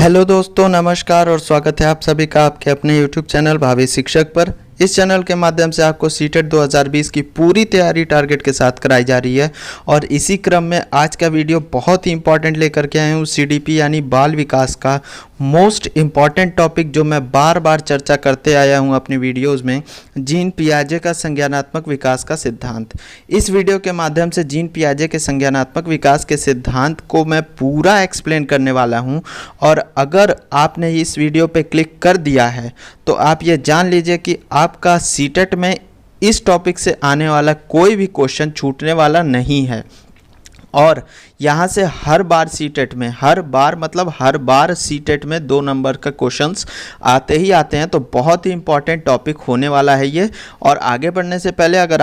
Hello दोस्तों, नमस्कार और स्वागत है आप सभी का आपके अपने यूट्यूब चैनल भावी शिक्षक पर। इस चैनल के माध्यम से आपको सीटेट 2020 की पूरी तैयारी टारगेट के साथ कराई जा रही है। और इसी क्रम में आज का वीडियो बहुत ही इंपॉर्टेंट लेकर के आए हूँ। सीडीपी यानी बाल विकास का मोस्ट इम्पॉर्टेंट टॉपिक जो मैं बार बार चर्चा करते आया हूँ अपनी वीडियोज़ में, जीन पियाजे का संज्ञानात्मक विकास का सिद्धांत। इस वीडियो के माध्यम से जीन पियाजे के संज्ञानात्मक विकास के सिद्धांत को मैं पूरा एक्सप्लेन करने वाला हूँ। और अगर आपने इस वीडियो पे क्लिक कर दिया है तो आप ये जान लीजिए कि आपका सीटेट में इस टॉपिक से आने वाला कोई भी क्वेश्चन छूटने वाला नहीं है। और यहाँ से हर बार सीटेट में हर बार सीटेट में 2 नंबर का क्वेश्चंस आते ही आते हैं। तो बहुत ही इंपॉर्टेंट टॉपिक होने वाला है ये। और आगे बढ़ने से पहले अगर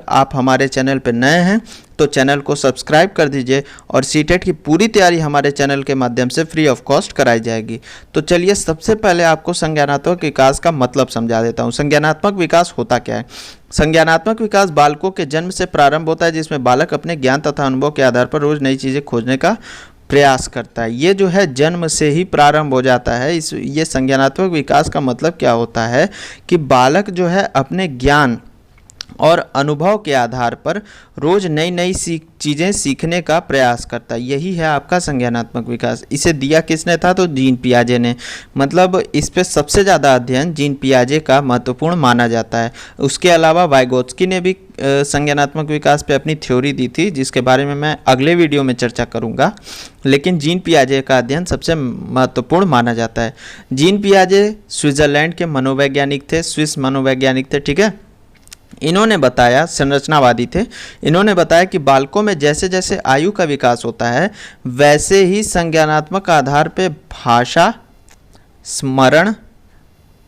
आप हमारे चैनल पर नए हैं तो चैनल को सब्सक्राइब कर दीजिए। और सीटेट की पूरी तैयारी हमारे चैनल के माध्यम से फ्री ऑफ कॉस्ट कराई जाएगी। तो चलिए सबसे पहले आपको संज्ञानात्मक विकास का मतलब समझा देता हूँ। संज्ञानात्मक विकास होता क्या है? संज्ञानात्मक विकास बालकों के जन्म से प्रारंभ होता है, जिसमें बालक अपने ज्ञान तथा अनुभव के आधार पर रोज नई चीज़ें खोजने का प्रयास करता है। ये जो है जन्म से ही प्रारंभ हो जाता है। ये संज्ञानात्मक विकास का मतलब क्या होता है कि बालक जो है अपने ज्ञान और अनुभव के आधार पर रोज नई नई चीज़ें सीखने का प्रयास करता है। यही है आपका संज्ञानात्मक विकास। इसे दिया किसने था? तो जीन पियाजे ने। मतलब इस पे सबसे ज़्यादा अध्ययन जीन पियाजे का महत्वपूर्ण माना जाता है। उसके अलावा वाइगोत्स्की ने भी संज्ञानात्मक विकास पे अपनी थ्योरी दी थी, जिसके बारे में मैं अगले वीडियो में चर्चा करूँगा। लेकिन जीन पियाजे का अध्ययन सबसे महत्वपूर्ण माना जाता है। जीन पियाजे स्विट्ज़रलैंड के मनोवैज्ञानिक थे, स्विस मनोवैज्ञानिक थे, ठीक है। इन्होंने बताया, संरचनावादी थे, इन्होंने बताया कि बालकों में जैसे जैसे आयु का विकास होता है वैसे ही संज्ञानात्मक आधार पर भाषा, स्मरण,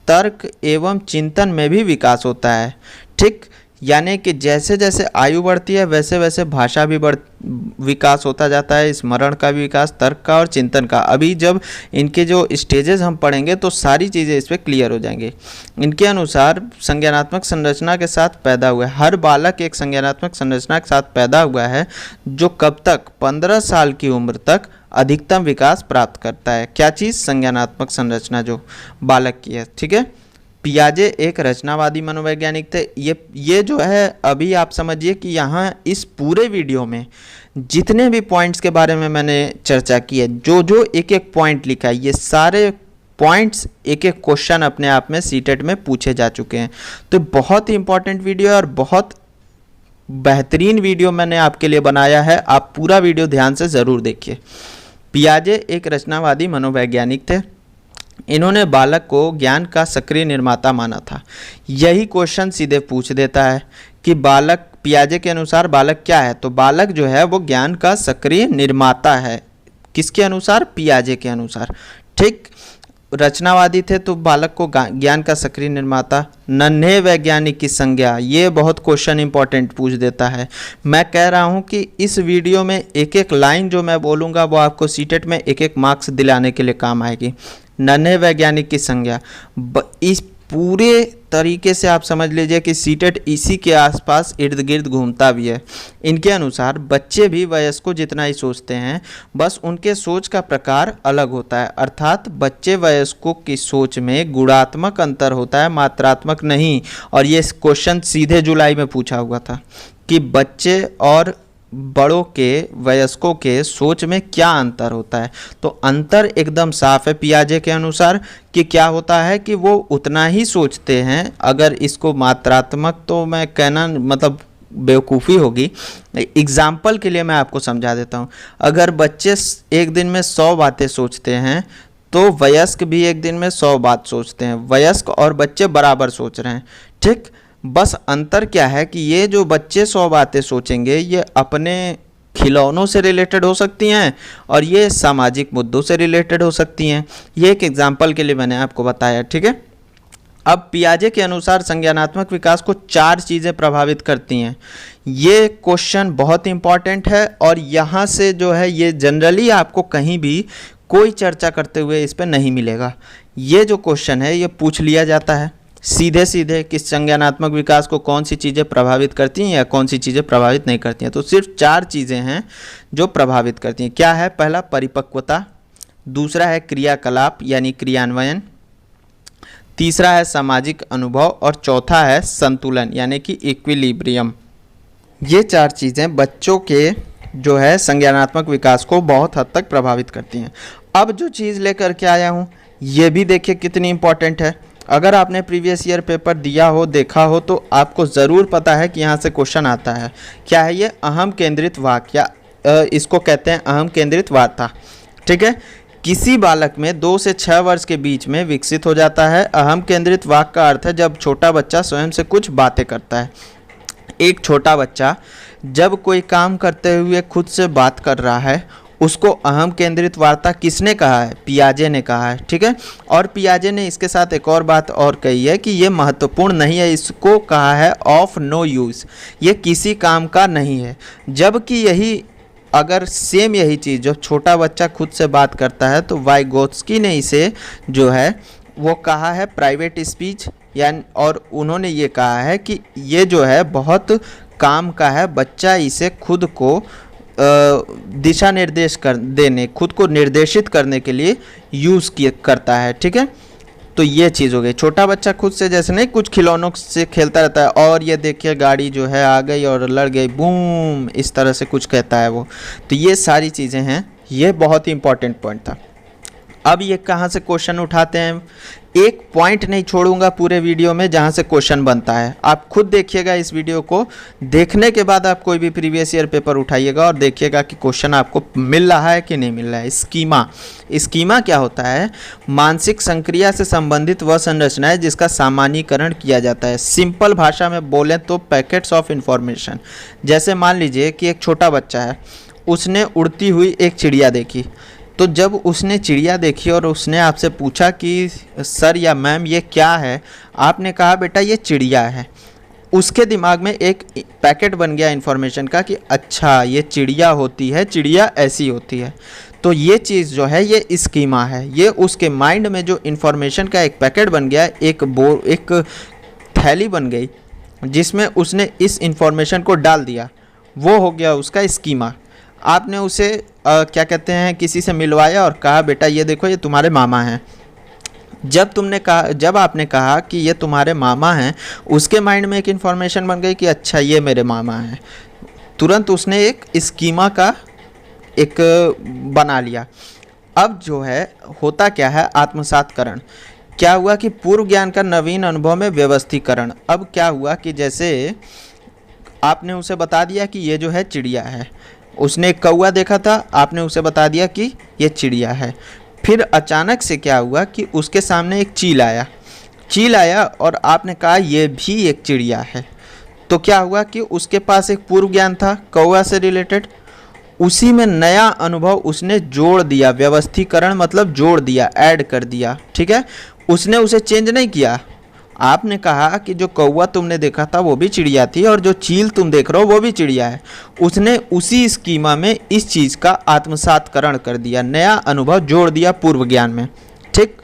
तर्क एवं चिंतन में भी विकास होता है। ठीक, यानी कि जैसे जैसे आयु बढ़ती है वैसे वैसे भाषा भी विकास होता जाता है, स्मरण का भी विकास, तर्क का और चिंतन का। अभी जब इनके जो स्टेजेस हम पढ़ेंगे तो सारी चीज़ें इस पर क्लियर हो जाएंगी। इनके अनुसार संज्ञानात्मक संरचना के साथ पैदा हुआ है। हर बालक एक संज्ञानात्मक संरचना के साथ पैदा हुआ है जो कब तक? 15 साल की उम्र तक अधिकतम विकास प्राप्त करता है। क्या चीज़? संज्ञानात्मक संरचना जो बालक की है, ठीक है। पियाजे एक रचनावादी मनोवैज्ञानिक थे। ये जो है अभी आप समझिए कि यहाँ इस पूरे वीडियो में जितने भी पॉइंट्स के बारे में मैंने चर्चा की है, जो एक एक पॉइंट लिखा है, ये सारे पॉइंट्स एक एक क्वेश्चन अपने आप में सीटेट में पूछे जा चुके हैं। तो बहुत ही इंपॉर्टेंट वीडियो है और बहुत बेहतरीन वीडियो मैंने आपके लिए बनाया है। आप पूरा वीडियो ध्यान से ज़रूर देखिए। पियाजे एक रचनावादी मनोवैज्ञानिक थे। इन्होंने बालक को ज्ञान का सक्रिय निर्माता माना था। यही क्वेश्चन सीधे पूछ देता है कि बालक, पियाजे के अनुसार बालक क्या है? तो बालक जो है वो ज्ञान का सक्रिय निर्माता है। किसके अनुसार? पियाजे के अनुसार। ठीक, रचनावादी थे तो बालक को ज्ञान का सक्रिय निर्माता। नन्हे वैज्ञानिक की संज्ञा, ये बहुत क्वेश्चन इंपॉर्टेंट पूछ देता है। मैं कह रहा हूँ कि इस वीडियो में एक एक लाइन जो मैं बोलूँगा वो आपको सीटेट में एक एक मार्क्स दिलाने के लिए काम आएगी। नन्हे वैज्ञानिक की संज्ञा, इस पूरे तरीके से आप समझ लीजिए कि सीटेट इसी के आसपास इर्द गिर्द घूमता भी है। इनके अनुसार बच्चे भी वयस्कों जितना ही सोचते हैं, बस उनके सोच का प्रकार अलग होता है। अर्थात बच्चे वयस्कों की सोच में गुणात्मक अंतर होता है, मात्रात्मक नहीं। और ये क्वेश्चन सीधे जुलाई में पूछा हुआ था कि बच्चे और बड़ों के, वयस्कों के सोच में क्या अंतर होता है। तो अंतर एकदम साफ है पियाजे के अनुसार कि क्या होता है कि वो उतना ही सोचते हैं। अगर इसको मात्रात्मक तो मैं कहना मतलब बेवकूफ़ी होगी। एग्जाम्पल के लिए मैं आपको समझा देता हूँ। अगर बच्चे एक दिन में 100 बातें सोचते हैं तो वयस्क भी एक दिन में 100 बात सोचते हैं। वयस्क और बच्चे बराबर सोच रहे हैं, ठीक। बस अंतर क्या है कि ये जो बच्चे 100 बातें सोचेंगे ये अपने खिलौनों से रिलेटेड हो सकती हैं और ये सामाजिक मुद्दों से रिलेटेड हो सकती हैं। ये एक एग्जाम्पल के लिए मैंने आपको बताया, ठीक है। अब पियाजे के अनुसार संज्ञानात्मक विकास को 4 चीज़ें प्रभावित करती हैं। ये क्वेश्चन बहुत इंपॉर्टेंट है और यहाँ से जो है ये जनरली आपको कहीं भी कोई चर्चा करते हुए इस पर नहीं मिलेगा। ये जो क्वेश्चन है ये पूछ लिया जाता है सीधे सीधे कि संज्ञानात्मक विकास को कौन सी चीज़ें प्रभावित करती हैं या कौन सी चीज़ें प्रभावित नहीं करती हैं। तो सिर्फ 4 चीज़ें हैं जो प्रभावित करती हैं। क्या है? पहला, परिपक्वता। दूसरा है क्रियाकलाप यानी क्रियान्वयन, तीसरा है सामाजिक अनुभव और चौथा है संतुलन यानी कि इक्विलिब्रियम। ये 4 चीज़ें बच्चों के जो है संज्ञानात्मक विकास को बहुत हद तक प्रभावित करती हैं। अब जो चीज़ लेकर के आया हूँ ये भी देखिए कितनी इम्पॉर्टेंट है। अगर आपने प्रीवियस ईयर पेपर दिया हो, देखा हो, तो आपको ज़रूर पता है कि यहाँ से क्वेश्चन आता है। क्या है ये? अहम केंद्रित वाक्य या इसको कहते हैं अहम केंद्रित वार्ता। ठीक है, किसी बालक में 2 से 6 वर्ष के बीच में विकसित हो जाता है। अहम केंद्रित वाक्य का अर्थ है जब छोटा बच्चा स्वयं से कुछ बातें करता है। एक छोटा बच्चा जब कोई काम करते हुए खुद से बात कर रहा है उसको अहम केंद्रित वार्ता किसने कहा है? पियाजे ने कहा है। ठीक है, और पियाजे ने इसके साथ एक और बात और कही है कि ये महत्वपूर्ण नहीं है, इसको कहा है ऑफ नो यूज़, ये किसी काम का नहीं है। जबकि यही अगर सेम यही चीज़ जो छोटा बच्चा खुद से बात करता है तो वाइगोत्स्की ने इसे जो है वो कहा है प्राइवेट स्पीच, यानी और उन्होंने ये कहा है कि ये जो है बहुत काम का है, बच्चा इसे खुद को दिशा निर्देश कर देने, खुद को निर्देशित करने के लिए यूज़ करता है। ठीक है, तो ये चीज़ हो गई। छोटा बच्चा खुद से जैसे नहीं कुछ खिलौनों से खेलता रहता है और ये देखिए गाड़ी जो है आ गई और लड़ गई, बूम, इस तरह से कुछ कहता है वो। तो ये सारी चीज़ें हैं, ये बहुत ही इंपॉर्टेंट पॉइंट था। अब ये कहाँ से क्वेश्चन उठाते हैं? एक पॉइंट नहीं छोड़ूंगा पूरे वीडियो में जहाँ से क्वेश्चन बनता है। आप खुद देखिएगा, इस वीडियो को देखने के बाद आप कोई भी प्रीवियस ईयर पेपर उठाइएगा और देखिएगा कि क्वेश्चन आपको मिल रहा है कि नहीं मिल रहा है। स्कीमा क्या होता है? मानसिक संक्रिया से संबंधित वह संरचना है जिसका सामान्यीकरण किया जाता है। सिंपल भाषा में बोलें तो पैकेट्स ऑफ इंफॉर्मेशन। जैसे मान लीजिए कि एक छोटा बच्चा है, उसने उड़ती हुई एक चिड़िया देखी। तो जब उसने चिड़िया देखी और उसने आपसे पूछा कि सर या मैम ये क्या है, आपने कहा बेटा ये चिड़िया है। उसके दिमाग में एक पैकेट बन गया इन्फॉर्मेशन का कि अच्छा ये चिड़िया होती है, चिड़िया ऐसी होती है। तो ये चीज़ जो है ये स्कीमा है, ये उसके माइंड में जो इन्फॉर्मेशन का एक पैकेट बन गया, एक थैली बन गई जिसमें उसने इस इन्फॉर्मेशन को डाल दिया, वो हो गया उसका स्कीमा। आपने उसे क्या कहते हैं किसी से मिलवाया और कहा बेटा ये देखो ये तुम्हारे मामा हैं। जब आपने कहा कि ये तुम्हारे मामा हैं, उसके माइंड में एक इन्फॉर्मेशन बन गई कि अच्छा ये मेरे मामा हैं। तुरंत उसने एक स्कीमा का एक बना लिया। अब जो है होता क्या है? आत्मसातकरण। क्या हुआ कि पूर्व ज्ञान का नवीन अनुभव में व्यवस्थीकरण। अब क्या हुआ कि जैसे आपने उसे बता दिया कि ये जो है चिड़िया है, उसने एक कौवा देखा था, आपने उसे बता दिया कि ये चिड़िया है। फिर अचानक से क्या हुआ कि उसके सामने एक चील आया और आपने कहा ये भी एक चिड़िया है। तो क्या हुआ कि उसके पास एक पूर्व ज्ञान था कौवा से रिलेटेड, उसी में नया अनुभव उसने जोड़ दिया। व्यवस्थीकरण मतलब जोड़ दिया, ऐड कर दिया। ठीक है, उसने उसे चेंज नहीं किया। आपने कहा कि जो कौवा तुमने देखा था वो भी चिड़िया थी और जो चील तुम देख रहे हो वो भी चिड़िया है। उसने उसी स्कीमा में इस चीज़ का आत्मसातकरण कर दिया, नया अनुभव जोड़ दिया पूर्व ज्ञान में। ठीक,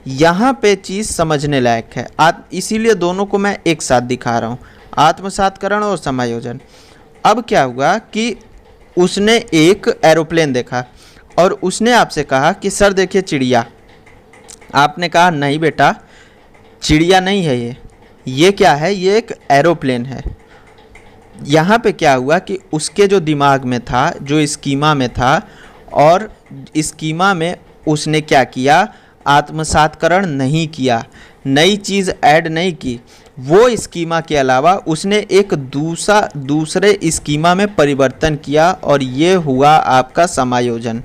यहाँ पे चीज़ समझने लायक है। इसीलिए दोनों को मैं एक साथ दिखा रहा हूँ, आत्मसातकरण और समायोजन। अब क्या हुआ कि उसने एक एरोप्लेन देखा और उसने आपसे कहा कि सर देखिए चिड़िया। आपने कहा नहीं बेटा चिड़िया नहीं है ये क्या है? ये एक एरोप्लेन है। यहाँ पे क्या हुआ कि उसके जो दिमाग में था, जो स्कीमा में था, और स्कीमा में उसने क्या किया? आत्मसातकरण नहीं किया, नई चीज़ ऐड नहीं की। वो स्कीमा के अलावा उसने एक दूसरे स्कीमा में परिवर्तन किया और ये हुआ आपका समायोजन।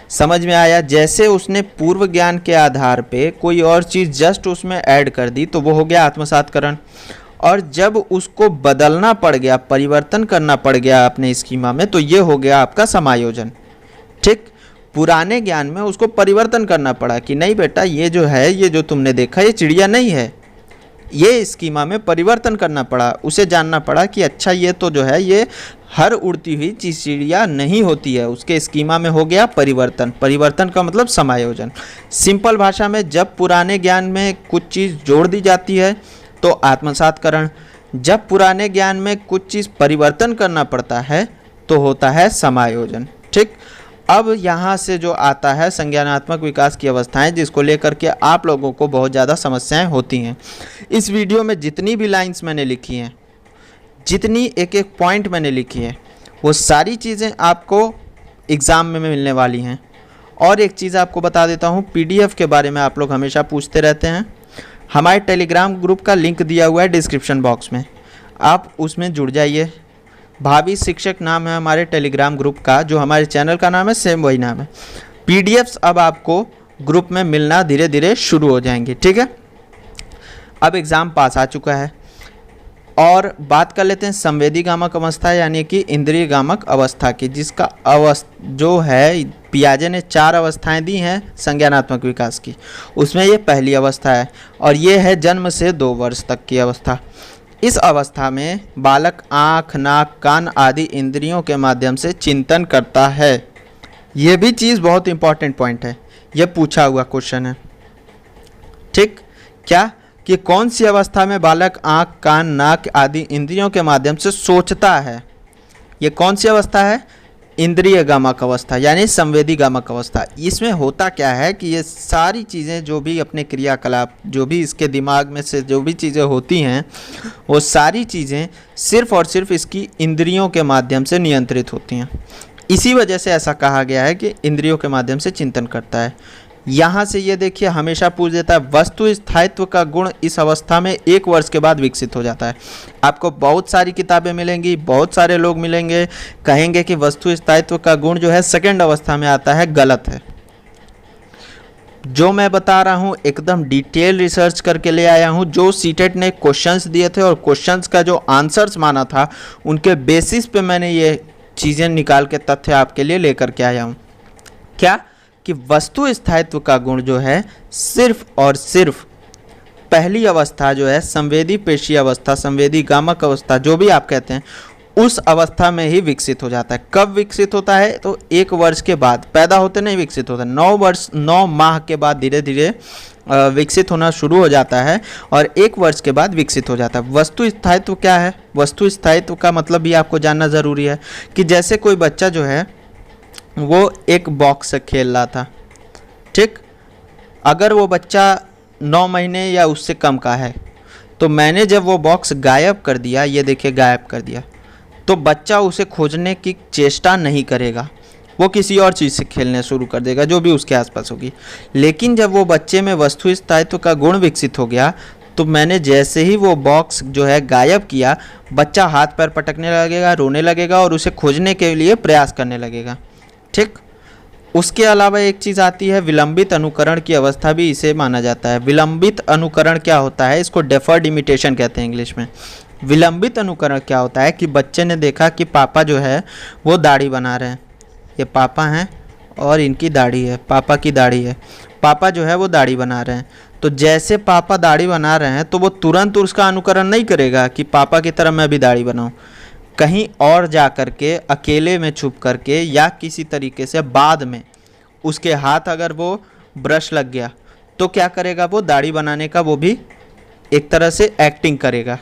समझ में आया? जैसे उसने पूर्व ज्ञान के आधार पे कोई और चीज़ जस्ट उसमें ऐड कर दी तो वो हो गया आत्मसातकरण, और जब उसको बदलना पड़ गया, परिवर्तन करना पड़ गया अपने स्कीमा में, तो ये हो गया आपका समायोजन। ठीक, पुराने ज्ञान में उसको परिवर्तन करना पड़ा कि नहीं बेटा ये जो है, ये जो तुमने देखा ये चिड़िया नहीं है, ये स्कीमा में परिवर्तन करना पड़ा। उसे जानना पड़ा कि अच्छा ये तो जो है ये हर उड़ती हुई चीज़ चिड़िया नहीं होती है। उसके स्कीमा में हो गया परिवर्तन। परिवर्तन का मतलब समायोजन। सिंपल भाषा में जब पुराने ज्ञान में कुछ चीज़ जोड़ दी जाती है तो आत्मसातकरण, जब पुराने ज्ञान में कुछ चीज़ परिवर्तन करना पड़ता है तो होता है समायोजन। ठीक, अब यहाँ से जो आता है संज्ञानात्मक विकास की अवस्थाएं, जिसको लेकर के आप लोगों को बहुत ज़्यादा समस्याएं होती हैं। इस वीडियो में जितनी भी लाइंस मैंने लिखी हैं, जितनी एक एक पॉइंट मैंने लिखी है, वो सारी चीज़ें आपको एग्ज़ाम में मिलने वाली हैं। और एक चीज़ आपको बता देता हूँ, PDF के बारे में आप लोग हमेशा पूछते रहते हैं। हमारे टेलीग्राम ग्रुप का लिंक दिया हुआ है डिस्क्रिप्शन बॉक्स में, आप उसमें जुड़ जाइए। भावी शिक्षक नाम है हमारे टेलीग्राम ग्रुप का, जो हमारे चैनल का नाम है सेम वही नाम है। PDFs अब आपको ग्रुप में मिलना धीरे धीरे शुरू हो जाएंगे, ठीक है। अब एग्ज़ाम पास आ चुका है और बात कर लेते हैं संवेदी गामक अवस्था यानी कि इंद्रिय गामक अवस्था की, जिसका जो है पियाजे ने 4 अवस्थाएं दी हैं संज्ञानात्मक विकास की। उसमें ये पहली अवस्था है और ये है जन्म से 2 वर्ष तक की अवस्था। इस अवस्था में बालक आँख, नाक, कान आदि इंद्रियों के माध्यम से चिंतन करता है। ये भी चीज़ बहुत इंपॉर्टेंट पॉइंट है, ये पूछा हुआ क्वेश्चन है, ठीक। क्या कि कौन सी अवस्था में बालक आँख, कान, नाक आदि इंद्रियों के माध्यम से सोचता है। ये कौन सी अवस्था है? इंद्रिय गामक अवस्था यानी संवेदी गामक अवस्था। इसमें होता क्या है कि ये सारी चीज़ें जो भी अपने क्रियाकलाप, जो भी इसके दिमाग में से जो भी चीज़ें होती हैं, वो सारी चीज़ें सिर्फ़ और सिर्फ इसकी इंद्रियों के माध्यम से नियंत्रित होती हैं। इसी वजह से ऐसा कहा गया है कि इंद्रियों के माध्यम से चिंतन करता है। यहाँ से ये देखिए हमेशा पूछ देता है, वस्तु स्थायित्व का गुण इस अवस्था में 1 वर्ष के बाद विकसित हो जाता है। आपको बहुत सारी किताबें मिलेंगी, बहुत सारे लोग मिलेंगे, कहेंगे कि वस्तु स्थायित्व का गुण जो है सेकंड अवस्था में आता है। गलत है। जो मैं बता रहा हूँ एकदम डिटेल रिसर्च करके ले आया हूँ। जो सीटेट ने क्वेश्चंस दिए थे और क्वेश्चंस का जो आंसर्स माना था, उनके बेसिस पे मैंने ये चीज़ें निकाल के तथ्य आपके लिए लेकर के आया हूँ। क्या कि वस्तु स्थायित्व का गुण जो है सिर्फ और सिर्फ पहली अवस्था जो है संवेदी पेशी अवस्था, संवेदी गामक अवस्था, जो भी आप कहते हैं, उस अवस्था में ही विकसित हो जाता है। कब विकसित होता है? तो 1 वर्ष के बाद। पैदा होते नहीं विकसित होता, 9 माह के बाद धीरे धीरे विकसित होना शुरू हो जाता है और 1 वर्ष के बाद विकसित हो जाता है। वस्तु स्थायित्व क्या है? वस्तु स्थायित्व का मतलब भी आपको जानना ज़रूरी है कि जैसे कोई बच्चा जो है वो एक बॉक्स से खेल रहा था, ठीक। अगर वो बच्चा 9 महीने या उससे कम का है, तो मैंने जब वो बॉक्स गायब कर दिया, ये देखिए गायब कर दिया, तो बच्चा उसे खोजने की चेष्टा नहीं करेगा, वो किसी और चीज़ से खेलने शुरू कर देगा जो भी उसके आसपास होगी। लेकिन जब वो बच्चे में वस्तु स्थायित्व का गुण विकसित हो गया, तो मैंने जैसे ही वो बॉक्स जो है गायब किया, बच्चा हाथ पैर पटकने लगेगा, रोने लगेगा और उसे खोजने के लिए प्रयास करने लगेगा, ठीक। उसके अलावा एक चीज़ आती है विलंबित अनुकरण की अवस्था, भी इसे माना जाता है। विलंबित अनुकरण क्या होता है? इसको डेफर्ड इमिटेशन कहते हैं इंग्लिश में। विलंबित अनुकरण क्या होता है कि बच्चे ने देखा कि पापा जो है वो दाढ़ी बना रहे हैं, ये पापा हैं और इनकी दाढ़ी है, पापा की दाढ़ी है, पापा जो है वो दाढ़ी बना रहे हैं। तो जैसे पापा दाढ़ी बना रहे हैं तो वो तुरंत उसका अनुकरण नहीं करेगा कि पापा की तरह मैं भी दाढ़ी बनाऊँ। कहीं और जा कर के अकेले में छुप करके या किसी तरीके से बाद में उसके हाथ अगर वो ब्रश लग गया तो क्या करेगा? वो दाढ़ी बनाने का वो भी एक तरह से एक्टिंग करेगा।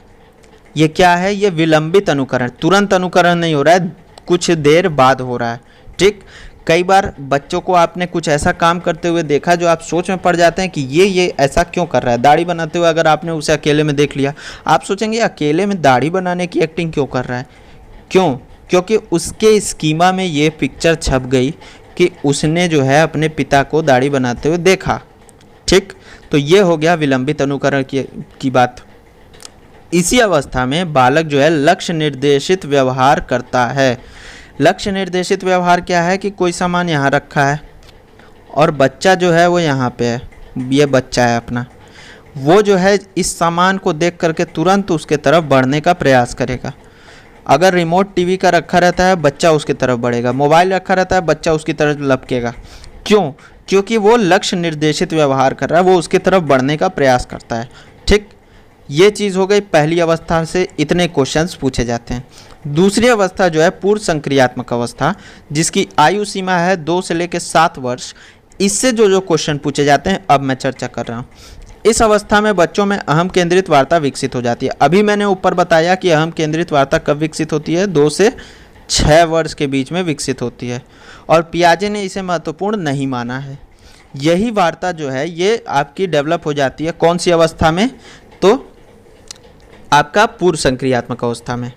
ये क्या है? ये विलंबित अनुकरण। तुरंत अनुकरण नहीं हो रहा है, कुछ देर बाद हो रहा है, ठीक। कई बार बच्चों को आपने कुछ ऐसा काम करते हुए देखा जो आप सोच में पड़ जाते हैं कि ये ऐसा क्यों कर रहा है। दाढ़ी बनाते हुए अगर आपने उसे अकेले में देख लिया, आप सोचेंगे अकेले में दाढ़ी बनाने की एक्टिंग क्यों कर रहा है। क्यों? क्योंकि उसके स्कीमा में ये पिक्चर छप गई कि उसने जो है अपने पिता को दाढ़ी बनाते हुए देखा, ठीक। तो ये हो गया विलंबित अनुकरण की बात। इसी अवस्था में बालक जो है लक्ष्य निर्देशित व्यवहार करता है। लक्ष्य निर्देशित व्यवहार क्या है कि कोई सामान यहाँ रखा है और बच्चा जो है वो यहाँ पे है, ये बच्चा है अपना, वो जो है इस सामान को देख करके तुरंत उसके तरफ बढ़ने का प्रयास करेगा। अगर रिमोट टीवी का रखा रहता है, बच्चा उसकी तरफ बढ़ेगा। मोबाइल रखा रहता है, बच्चा उसकी तरफ लपकेगा। क्यों? क्योंकि वो लक्ष्य निर्देशित व्यवहार कर रहा है, वो उसकी तरफ बढ़ने का प्रयास करता है, ठीक। ये चीज़ हो गई पहली अवस्था से इतने क्वेश्चंस पूछे जाते हैं। दूसरी अवस्था जो है पूर्व संक्रियात्मक अवस्था, जिसकी आयु सीमा है 2 से लेकर 7 वर्ष। इससे जो क्वेश्चन पूछे जाते हैं अब मैं चर्चा कर रहा हूँ। इस अवस्था में बच्चों में अहम केंद्रित वार्ता विकसित हो जाती है। अभी मैंने ऊपर बताया कि अहम केंद्रित वार्ता कब विकसित होती है? 2 से 6 वर्ष के बीच में विकसित होती है, और पियाजे ने इसे महत्वपूर्ण नहीं माना है। यही वार्ता जो है ये आपकी डेवलप हो जाती है कौन सी अवस्था में, तो आपका पूर्व संक्रियात्मक अवस्था में।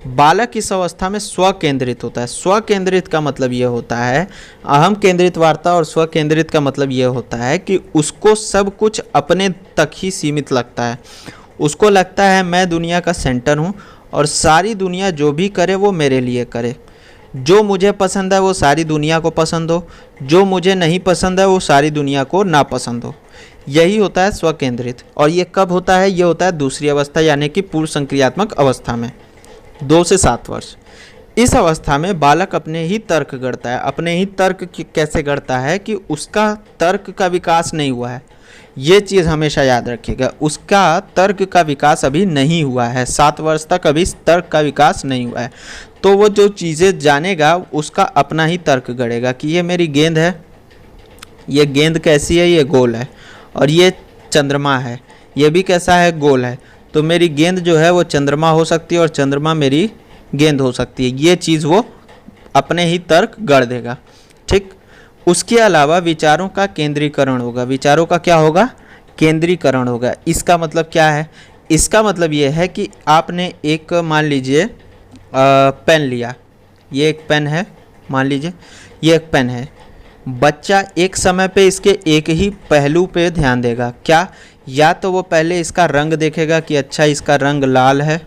बालक इस अवस्था में स्व केंद्रित होता है। स्व केंद्रित का मतलब ये होता है, अहम केंद्रित वार्ता और स्व केंद्रित का मतलब ये होता है कि उसको सब कुछ अपने तक ही सीमित लगता है। उसको लगता है मैं दुनिया का सेंटर हूँ और सारी दुनिया जो भी करे वो मेरे लिए करे। जो मुझे पसंद है वो सारी दुनिया को पसंद हो, जो मुझे नहीं पसंद है वो सारी दुनिया को ना पसंद हो। यही होता है स्व केंद्रित। और ये कब होता है, ये होता है दूसरी अवस्था यानी कि पूर्व संक्रियात्मक अवस्था में, 2 से 7 वर्ष। इस अवस्था में बालक अपने ही तर्क गढ़ता है। अपने ही तर्क कैसे गढ़ता है कि उसका तर्क का विकास नहीं हुआ है। ये चीज़ हमेशा याद रखिएगा, उसका तर्क का विकास अभी नहीं हुआ है। 7 वर्ष तक अभी तर्क का विकास नहीं हुआ है। तो वो जो चीज़ें जानेगा उसका अपना ही तर्क गढ़ेगा कि ये मेरी गेंद है, ये गेंद कैसी है, ये गोल है, और ये चंद्रमा है, ये भी कैसा है, गोल है। तो मेरी गेंद जो है वो चंद्रमा हो सकती है और चंद्रमा मेरी गेंद हो सकती है। ये चीज़ वो अपने ही तर्क गढ़ देगा। ठीक। उसके अलावा विचारों का केंद्रीकरण होगा। विचारों का क्या होगा, केंद्रीकरण होगा। इसका मतलब क्या है, इसका मतलब ये है कि आपने एक मान लीजिए पेन लिया, ये एक पेन है, मान लीजिए ये एक पेन है। बच्चा एक समय पे इसके एक ही पहलू पे ध्यान देगा। क्या, या तो वो पहले इसका रंग देखेगा कि अच्छा इसका रंग लाल है,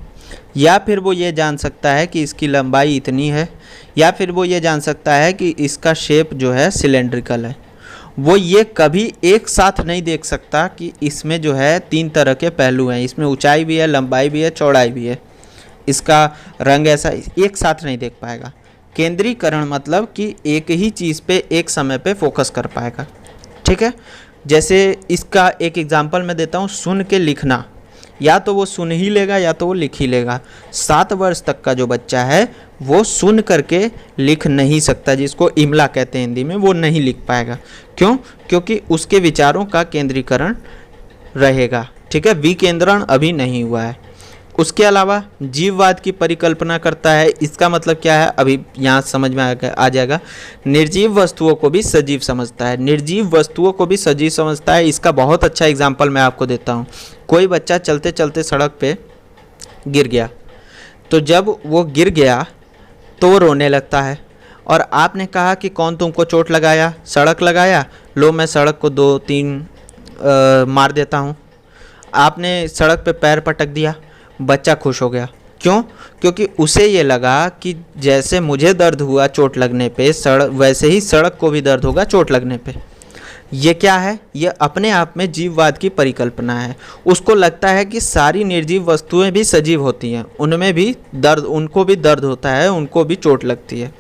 या फिर वो ये जान सकता है कि इसकी लंबाई इतनी है, या फिर वो ये जान सकता है कि इसका शेप जो है सिलेंड्रिकल है। वो ये कभी एक साथ नहीं देख सकता कि इसमें जो है 3 तरह के पहलू हैं, इसमें ऊंचाई भी है, लंबाई भी है, चौड़ाई भी है, इसका रंग ऐसा, एक साथ नहीं देख पाएगा। केंद्रीकरण मतलब कि एक ही चीज़ पे एक समय पे फोकस कर पाएगा। ठीक है। जैसे इसका एक एग्जांपल मैं देता हूँ, सुन के लिखना, या तो वो सुन ही लेगा या तो वो लिख ही लेगा। 7 वर्ष तक का जो बच्चा है वो सुन करके लिख नहीं सकता, जिसको इमला कहते हैं हिंदी में, वो नहीं लिख पाएगा। क्यों? क्योंकि उसके विचारों का केंद्रीकरण रहेगा। ठीक है, विकेंद्रण अभी नहीं हुआ है। उसके अलावा जीववाद की परिकल्पना करता है। इसका मतलब क्या है, अभी यहाँ समझ में आ जाएगा। निर्जीव वस्तुओं को भी सजीव समझता है। निर्जीव वस्तुओं को भी सजीव समझता है। इसका बहुत अच्छा एग्जाम्पल मैं आपको देता हूँ। कोई बच्चा चलते चलते सड़क पे गिर गया, तो जब वो गिर गया तो वो रोने लगता है, और आपने कहा कि कौन तुमको चोट लगाया, सड़क लगाया, लो मैं सड़क को 2-3 मार देता हूँ। आपने सड़क पे पैर पटक दिया, बच्चा खुश हो गया। क्यों? क्योंकि उसे ये लगा कि जैसे मुझे दर्द हुआ चोट लगने पे, वैसे ही सड़क को भी दर्द होगा चोट लगने पे। ये क्या है? ये अपने आप में जीववाद की परिकल्पना है। उसको लगता है कि सारी निर्जीव वस्तुएं भी सजीव होती हैं, उनमें भी दर्द, उनको भी दर्द होता है, उनको भी चोट लगती है।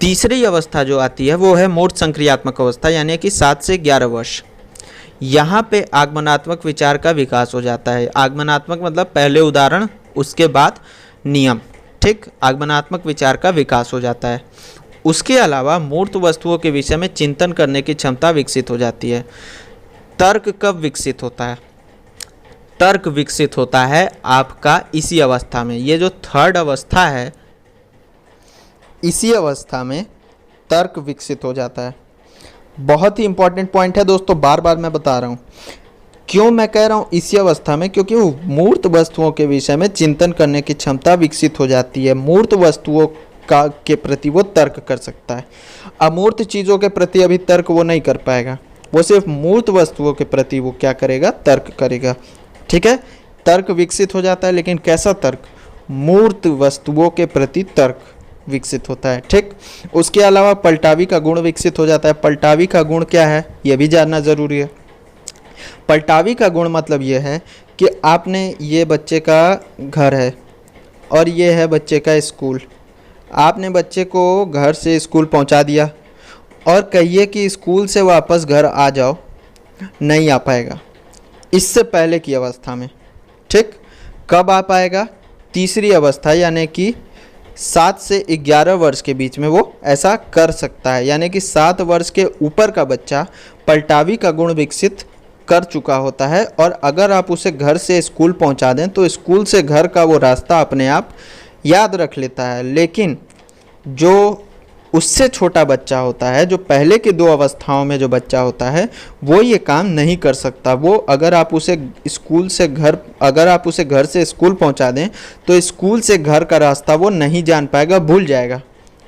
तीसरी अवस्था जो आती है वो है मूर्त संक्रियात्मक अवस्था, यानी कि 7 से 11 वर्ष। यहाँ पे आगमनात्मक विचार का विकास हो जाता है। आगमनात्मक मतलब पहले उदाहरण, उसके बाद नियम। ठीक, आगमनात्मक विचार का विकास हो जाता है। उसके अलावा मूर्त वस्तुओं के विषय में चिंतन करने की क्षमता विकसित हो जाती है। तर्क कब विकसित होता है? तर्क विकसित होता है आपका इसी अवस्था में। ये जो 3rd अवस्था है, इसी अवस्था में तर्क विकसित हो जाता है। बहुत ही इंपॉर्टेंट पॉइंट है दोस्तों, बार बार मैं बता रहा हूँ। क्यों मैं कह रहा हूँ इसी अवस्था में? क्योंकि वो मूर्त वस्तुओं के विषय में चिंतन करने की क्षमता विकसित हो जाती है। मूर्त वस्तुओं का के प्रति वो तर्क कर सकता है। अमूर्त चीज़ों के प्रति अभी तर्क वो नहीं कर पाएगा, वो सिर्फ मूर्त वस्तुओं के प्रति वो क्या करेगा? तर्क करेगा। ठीक है, तर्क विकसित हो जाता है, लेकिन कैसा तर्क? मूर्त वस्तुओं के प्रति तर्क विकसित होता है। ठीक, उसके अलावा पलटावी का गुण विकसित हो जाता है। पलटावी का गुण क्या है यह भी जानना ज़रूरी है। पलटावी का गुण मतलब ये है कि आपने, ये बच्चे का घर है और ये है बच्चे का स्कूल। आपने बच्चे को घर से स्कूल पहुंचा दिया और कहिए कि स्कूल से वापस घर आ जाओ, नहीं आ पाएगा इससे पहले की अवस्था में। ठीक, कब आ पाएगा? तीसरी अवस्था यानी कि 7 से 11 वर्ष के बीच में वो ऐसा कर सकता है। यानी कि 7 वर्ष के ऊपर का बच्चा पलटावी का गुण विकसित कर चुका होता है, और अगर आप उसे घर से स्कूल पहुंचा दें तो स्कूल से घर का वो रास्ता अपने आप याद रख लेता है। लेकिन जो उससे छोटा बच्चा होता है, जो पहले की 2 अवस्थाओं में जो बच्चा होता है, वो ये काम नहीं कर सकता। वो अगर आप उसे घर से स्कूल पहुंचा दें तो स्कूल से घर का रास्ता वो नहीं जान पाएगा, भूल जाएगा।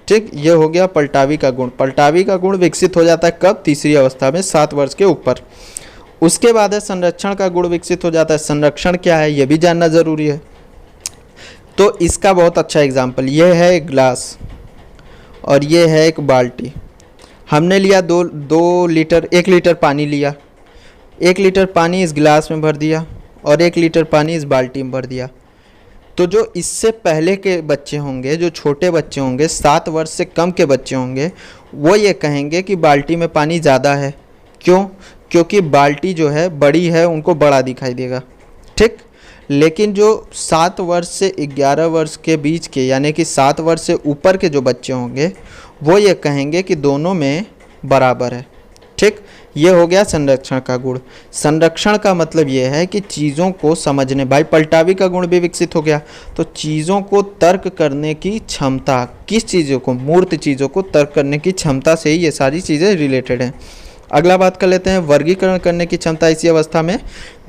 ठीक, ये हो गया पलटावी का गुण। पलटावी का गुण विकसित हो जाता है कब? तीसरी अवस्था में, 7 वर्ष के ऊपर। उसके बाद है संरक्षण का गुण विकसित हो जाता है। संरक्षण क्या है ये भी जानना ज़रूरी है। तो इसका बहुत अच्छा एग्जाम्पल ये है एक ग्लास और ये है एक बाल्टी। हमने लिया 1 लीटर पानी लिया। 1 लीटर पानी इस गिलास में भर दिया और 1 लीटर पानी इस बाल्टी में भर दिया। तो जो इससे पहले के बच्चे होंगे, जो छोटे बच्चे होंगे, 7 वर्ष से कम के बच्चे होंगे, वो ये कहेंगे कि बाल्टी में पानी ज़्यादा है। क्यों? क्योंकि बाल्टी जो है बड़ी है, उनको बड़ा दिखाई देगा। ठीक, लेकिन जो 7 वर्ष से 11 वर्ष के बीच के, यानी कि 7 वर्ष से ऊपर के जो बच्चे होंगे, वो ये कहेंगे कि दोनों में बराबर है। ठीक, ये हो गया संरक्षण का गुण। संरक्षण का मतलब ये है कि चीज़ों को समझने, भाई पलटावी का गुण भी विकसित हो गया। तो चीज़ों को तर्क करने की क्षमता, किस चीज़ों को? मूर्त चीज़ों को तर्क करने की क्षमता से ही ये सारी चीज़ें रिलेटेड हैं। अगला बात कर लेते हैं, वर्गीकरण करने की क्षमता इसी अवस्था में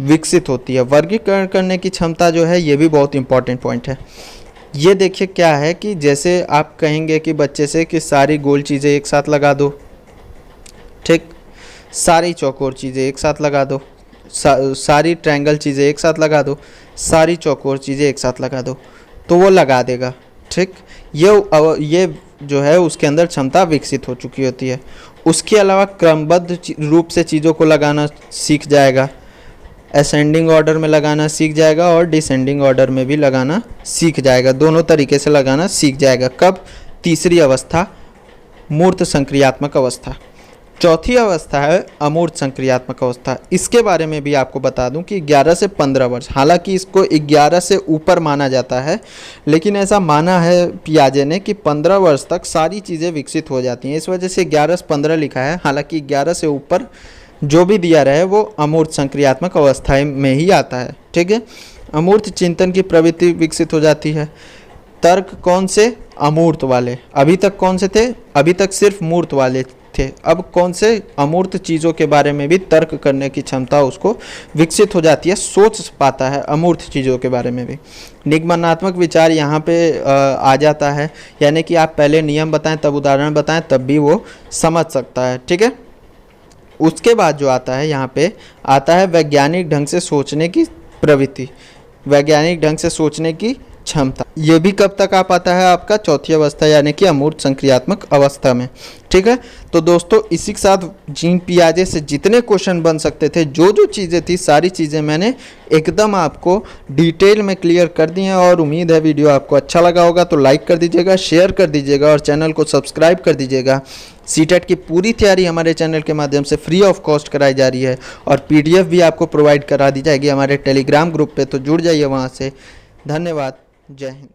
विकसित होती है। वर्गीकरण करने की क्षमता जो है ये भी बहुत इंपॉर्टेंट पॉइंट है। ये देखिए क्या है कि जैसे आप कहेंगे कि बच्चे से कि सारी गोल चीज़ें एक साथ लगा दो। ठीक, सारी चौकोर चीज़ें एक साथ लगा दो, सारी ट्रायंगल चीज़ें एक साथ लगा दो, सारी चौकोर चीज़ें एक साथ लगा दो, तो वो लगा देगा। ठीक, ये जो है उसके अंदर क्षमता विकसित हो चुकी होती है। उसके अलावा क्रमबद्ध रूप से चीज़ों को लगाना सीख जाएगा, असेंडिंग ऑर्डर में लगाना सीख जाएगा और डिसेंडिंग ऑर्डर में भी लगाना सीख जाएगा। दोनों तरीके से लगाना सीख जाएगा। कब? तीसरी अवस्था, मूर्त संक्रियात्मक अवस्था। चौथी अवस्था है अमूर्त संक्रियात्मक अवस्था। इसके बारे में भी आपको बता दूं कि 11 से 15 वर्ष, हालांकि इसको 11 से ऊपर माना जाता है, लेकिन ऐसा माना है पियाजे ने कि 15 वर्ष तक सारी चीज़ें विकसित हो जाती हैं। इस वजह से 11 से 15 लिखा है। हालांकि 11 से ऊपर जो भी दिया रहे वो अमूर्त संक्रियात्मक अवस्था में ही आता है। ठीक है, अमूर्त चिंतन की प्रवृत्ति विकसित हो जाती है। तर्क कौन से? अमूर्त वाले। अभी तक कौन से थे? अभी तक सिर्फ मूर्त वाले थे। अब कौन से? अमूर्त चीज़ों के बारे में भी तर्क करने की क्षमता उसको विकसित हो जाती है, सोच पाता है अमूर्त चीज़ों के बारे में भी। निगमनात्मक विचार यहाँ पे आ जाता है, यानी कि आप पहले नियम बताएं तब उदाहरण बताएं तब भी वो समझ सकता है। ठीक है, उसके बाद जो आता है यहाँ पे आता है वैज्ञानिक ढंग से सोचने की प्रवृत्ति, वैज्ञानिक ढंग से सोचने की क्षमता। ये भी कब तक आ पाता है? आपका चौथी अवस्था यानी कि अमूर्त संक्रियात्मक अवस्था में। ठीक है, तो दोस्तों इसी के साथ जीन पियाजे से जितने क्वेश्चन बन सकते थे, जो जो चीज़ें थी, सारी चीज़ें मैंने एकदम आपको डिटेल में क्लियर कर दी हैं। और उम्मीद है वीडियो आपको अच्छा लगा होगा, तो लाइक कर दीजिएगा, शेयर कर दीजिएगा और चैनल को सब्सक्राइब कर दीजिएगा। सीटेट की पूरी तैयारी हमारे चैनल के माध्यम से फ्री ऑफ कॉस्ट कराई जा रही है और PDF भी आपको प्रोवाइड करा दी जाएगी हमारे टेलीग्राम ग्रुप पे, तो जुड़ जाइए वहाँ से। धन्यवाद, जय हिंद।